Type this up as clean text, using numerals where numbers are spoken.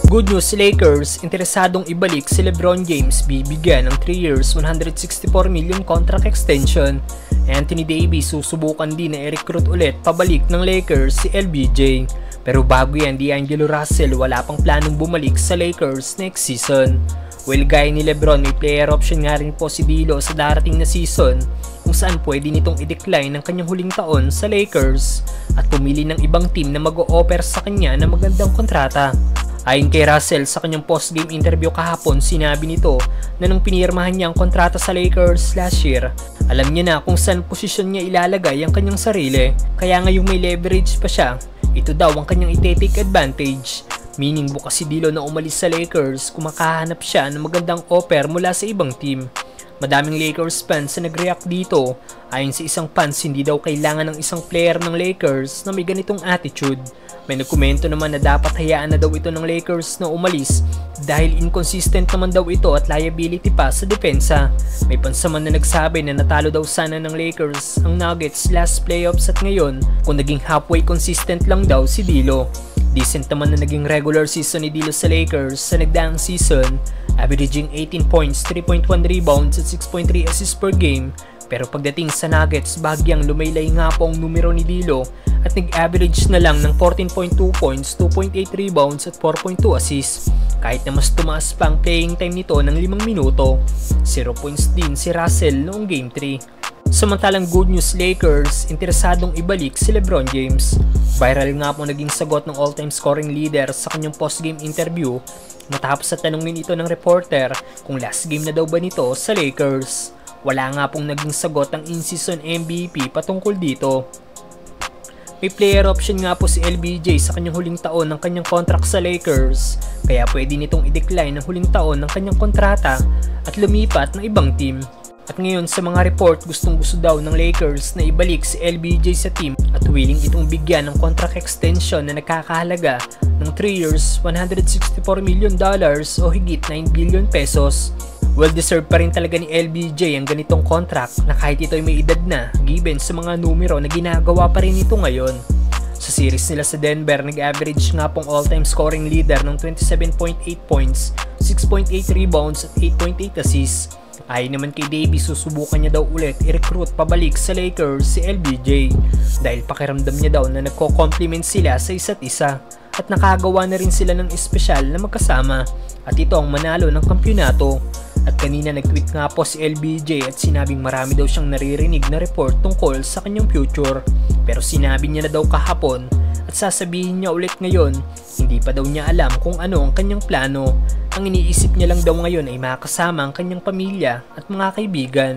Good news, Lakers, interesadong ibalik si LeBron James, bibigyan ng 3 years, $164 million contract extension. Anthony Davis, susubukan din na i-recruit ulit pabalik ng Lakers si LBJ. Pero bago yan, D'Angelo Russell wala pang planong bumalik sa Lakers next season. Well, gaya ni LeBron, may player option nga rin po si D'Lo sa darating na season kung saan pwede nitong i-decline ng kanyang huling taon sa Lakers at pumili ng ibang team na mag-o-offer sa kanya ng magandang kontrata. Ayon kay Russell sa kanyang post-game interview kahapon, sinabi nito na nung pinirmahan niya ang kontrata sa Lakers last year, alam niya na kung saan posisyon niya ilalagay ang kanyang sarili. Kaya ngayong may leverage pa siya, ito daw ang kanyang ite-take advantage. Meaning bukas si D'Lo na umalis sa Lakers kung makahanap siya ng magandang offer mula sa ibang team. Madaming Lakers fans na nag-react dito. Ayon sa isang fans, hindi daw kailangan ng isang player ng Lakers na may ganitong attitude. May nagkomento naman na dapat hayaan na daw ito ng Lakers na umalis dahil inconsistent naman daw ito at liability pa sa depensa. May pansaman na nagsabi na natalo daw sana ng Lakers ang Nuggets last playoffs at ngayon kung naging halfway consistent lang daw si D'Lo. Decent naman na naging regular season ni D'Lo sa Lakers sa nagdaang season, averaging 18 points, 3.1 rebounds at 6.3 assists per game. Pero pagdating sa Nuggets, bagyang lumaylay nga po ang numero ni D'Lo at nag-average na lang ng 14.2 points, 2.8 rebounds at 4.2 assists. Kahit na mas tumaas pa ang playing time nito ng 5 minuto. 0 points din si Russell noong Game 3. Samantalang good news, Lakers, interesadong ibalik si LeBron James. Viral nga po naging sagot ng all-time scoring leader sa kanyang post-game interview matapos sa tanungin ito ng reporter kung last game na daw ba nito sa Lakers. Wala nga pong naging sagot ang in-season MVP patungkol dito. May player option nga po si LBJ sa kanyang huling taon ng kanyang contract sa Lakers, kaya pwede nitong i-decline ng huling taon ng kanyang kontrata at lumipat ng ibang team. At ngayon sa mga report, gustong-gusto daw ng Lakers na ibalik si LBJ sa team at willing itong bigyan ng contract extension na nakakahalaga ng 3 years, $164 million o higit 9 billion pesos. Well-deserved pa rin talaga ni LBJ ang ganitong contract na kahit ito'y may edad na, given sa mga numero na ginagawa pa rin ito ngayon. Sa series nila sa Denver, nag-average nga pong all-time scoring leader ng 27.8 points, 6.8 rebounds at 8.8 assists. Ayon naman kay Davis, susubukan niya daw ulit i-recruit pabalik sa Lakers si LBJ dahil pakiramdam niya daw na nagko-compliment sila sa isa't isa at nakagawa na rin sila ng espesyal na magkasama at ito ang manalo ng kampyonato. At kanina nag-tweet nga po si LBJ at sinabing marami daw siyang naririnig na report tungkol sa kanyang future, pero sinabi niya na daw kahapon at sasabihin niya ulit ngayon. Hindi pa daw niya alam kung ano ang kanyang plano. Ang iniisip niya lang daw ngayon ay makasama ang kanyang pamilya at mga kaibigan.